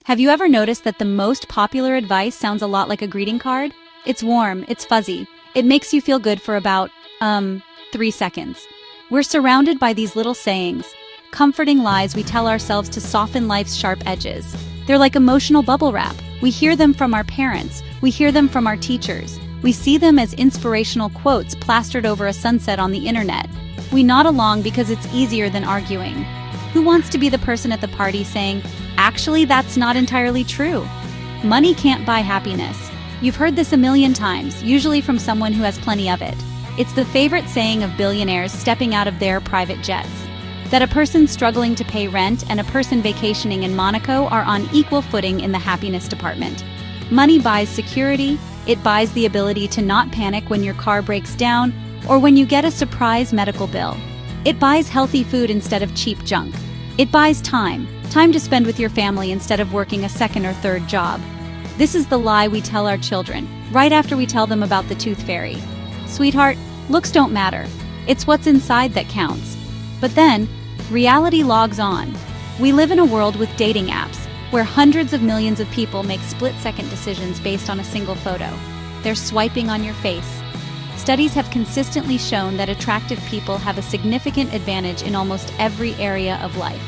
Have you ever noticed that the most popular advice sounds a lot like a greeting card? It's warm, it's fuzzy, it makes you feel good for about, 3 seconds. We're surrounded by these little sayings, comforting lies we tell ourselves to soften life's sharp edges. They're like emotional bubble wrap. We hear them from our parents, we hear them from our teachers. We see them as inspirational quotes plastered over a sunset on the internet. We nod along because it's easier than arguing. Who wants to be the person at the party saying, "Actually, that's not entirely true"? Money can't buy happiness. You've heard this a million times, usually from someone who has plenty of it. It's the favorite saying of billionaires stepping out of their private jets. That a person struggling to pay rent and a person vacationing in Monaco are on equal footing in the happiness department. Money buys security, it buys the ability to not panic when your car breaks down or when you get a surprise medical bill. It buys healthy food instead of cheap junk. It buys time to spend with your family instead of working a second or third job. This is the lie we tell our children, right after we tell them about the tooth fairy. Sweetheart, looks don't matter. It's what's inside that counts. But then, reality logs on. We live in a world with dating apps, where hundreds of millions of people make split-second decisions based on a single photo. They're swiping on your face. Studies have consistently shown that attractive people have a significant advantage in almost every area of life.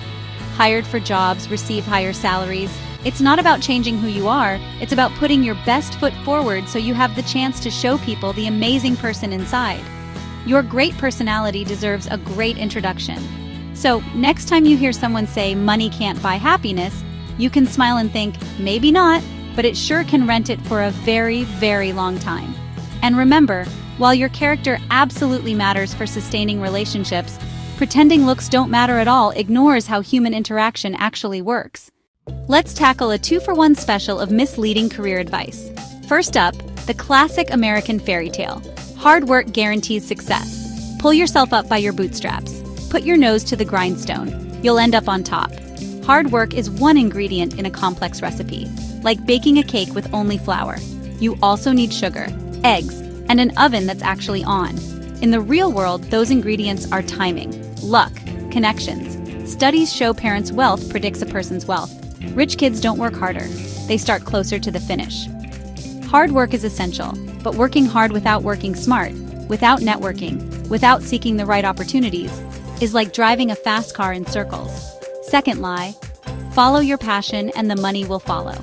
Hired for jobs, receive higher salaries. It's not about changing who you are, it's about putting your best foot forward so you have the chance to show people the amazing person inside. Your great personality deserves a great introduction. So, next time you hear someone say money can't buy happiness, you can smile and think, maybe not, but it sure can rent it for a very, very long time. And remember, while your character absolutely matters for sustaining relationships, pretending looks don't matter at all ignores how human interaction actually works. Let's tackle a 2-for-1 special of misleading career advice. First up, the classic American fairy tale. Hard work guarantees success. Pull yourself up by your bootstraps. Put your nose to the grindstone. You'll end up on top. Hard work is one ingredient in a complex recipe, like baking a cake with only flour. You also need sugar, eggs, and an oven that's actually on. In the real world, those ingredients are timing, luck, connections. Studies show parents' wealth predicts a person's wealth. Rich kids don't work harder. They start closer to the finish. Hard work is essential, but working hard without working smart, without networking, without seeking the right opportunities, is like driving a fast car in circles. Second lie, follow your passion and the money will follow.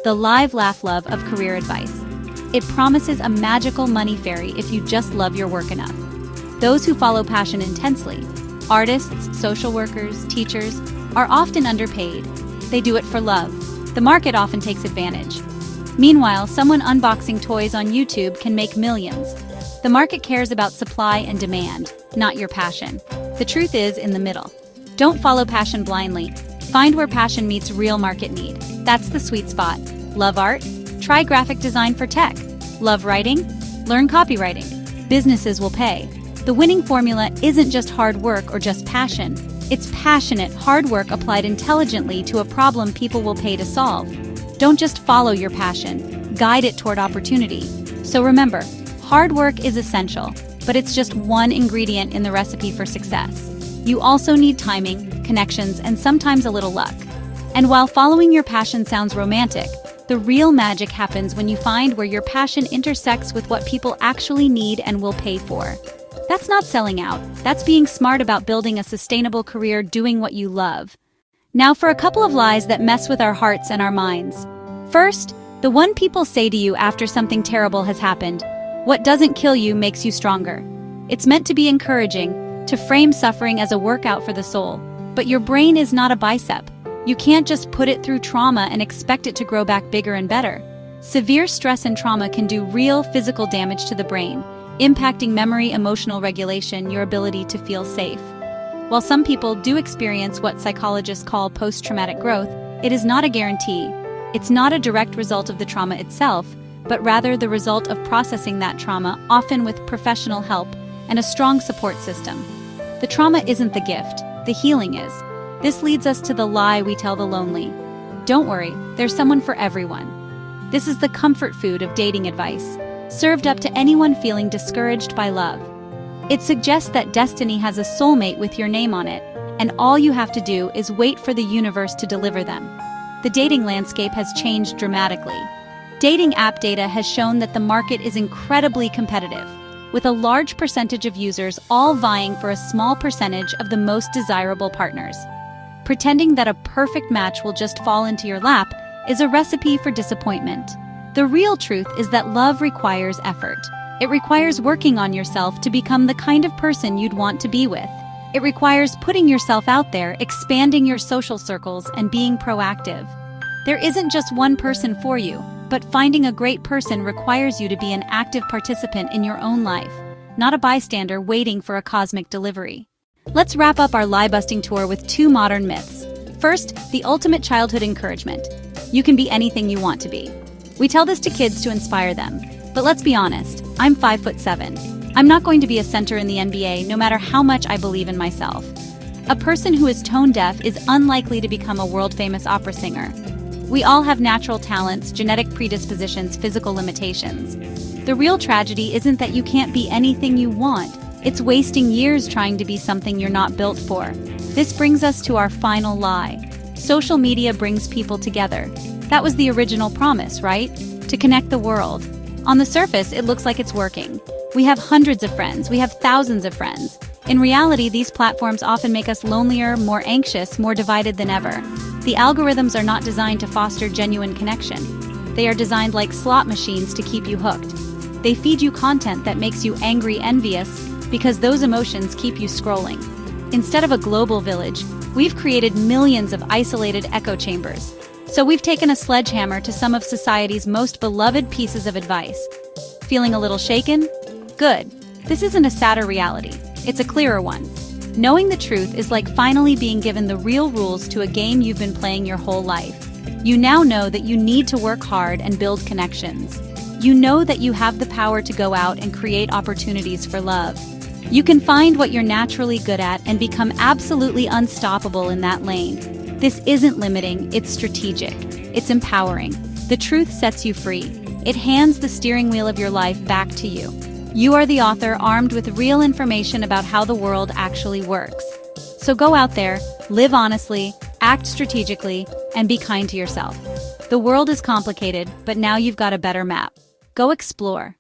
The live laugh love of career advice. It promises a magical money fairy if you just love your work enough. Those who follow passion intensely, artists, social workers, teachers, are often underpaid. They do it for love. The market often takes advantage. Meanwhile, someone unboxing toys on YouTube can make millions. The market cares about supply and demand, not your passion. The truth is in the middle. Don't follow passion blindly. Find where passion meets real market need. That's the sweet spot. Love art? Try graphic design for tech. Love writing? Learn copywriting. Businesses will pay. The winning formula isn't just hard work or just passion. It's passionate, hard work applied intelligently to a problem people will pay to solve. Don't just follow your passion, guide it toward opportunity. So remember, hard work is essential, but it's just one ingredient in the recipe for success. You also need timing, connections, and sometimes a little luck. And while following your passion sounds romantic, the real magic happens when you find where your passion intersects with what people actually need and will pay for. That's not selling out. That's being smart about building a sustainable career doing what you love. Now for a couple of lies that mess with our hearts and our minds. First, the one people say to you after something terrible has happened. What doesn't kill you makes you stronger. It's meant to be encouraging, to frame suffering as a workout for the soul. But your brain is not a bicep. You can't just put it through trauma and expect it to grow back bigger and better. Severe stress and trauma can do real physical damage to the brain, impacting memory, emotional regulation, your ability to feel safe. While some people do experience what psychologists call post-traumatic growth, it is not a guarantee. It's not a direct result of the trauma itself, but rather the result of processing that trauma, often with professional help and a strong support system. The trauma isn't the gift, the healing is. This leads us to the lie we tell the lonely. Don't worry, there's someone for everyone. This is the comfort food of dating advice, served up to anyone feeling discouraged by love. It suggests that destiny has a soulmate with your name on it, and all you have to do is wait for the universe to deliver them. the dating landscape has changed dramatically. Dating app data has shown that the market is incredibly competitive, with a large percentage of users all vying for a small percentage of the most desirable partners. Pretending that a perfect match will just fall into your lap is a recipe for disappointment. The real truth is that love requires effort. It requires working on yourself to become the kind of person you'd want to be with. It requires putting yourself out there, expanding your social circles, and being proactive. There isn't just one person for you, but finding a great person requires you to be an active participant in your own life, not a bystander waiting for a cosmic delivery. Let's wrap up our lie-busting tour with 2 modern myths. First, the ultimate childhood encouragement. You can be anything you want to be. We tell this to kids to inspire them, but let's be honest, I'm 5'7". I'm not going to be a center in the NBA no matter how much I believe in myself. A person who is tone deaf is unlikely to become a world-famous opera singer. We all have natural talents, genetic predispositions, physical limitations. The real tragedy isn't that you can't be anything you want. It's wasting years trying to be something you're not built for. This brings us to our final lie. Social media brings people together. That was the original promise, right? To connect the world. On the surface, it looks like it's working. We have hundreds of friends, we have thousands of friends. In reality, these platforms often make us lonelier, more anxious, more divided than ever. The algorithms are not designed to foster genuine connection. They are designed like slot machines to keep you hooked. They feed you content that makes you angry, envious, because those emotions keep you scrolling. Instead of a global village, we've created millions of isolated echo chambers. So we've taken a sledgehammer to some of society's most beloved pieces of advice. Feeling a little shaken? Good. This isn't a sadder reality. It's a clearer one. Knowing the truth is like finally being given the real rules to a game you've been playing your whole life. You now know that you need to work hard and build connections. You know that you have the power to go out and create opportunities for love. You can find what you're naturally good at and become absolutely unstoppable in that lane. This isn't limiting, it's strategic. It's empowering. The truth sets you free. It hands the steering wheel of your life back to you. You are the author armed with real information about how the world actually works. So go out there, live honestly, act strategically, and be kind to yourself. The world is complicated, but now you've got a better map. Go explore.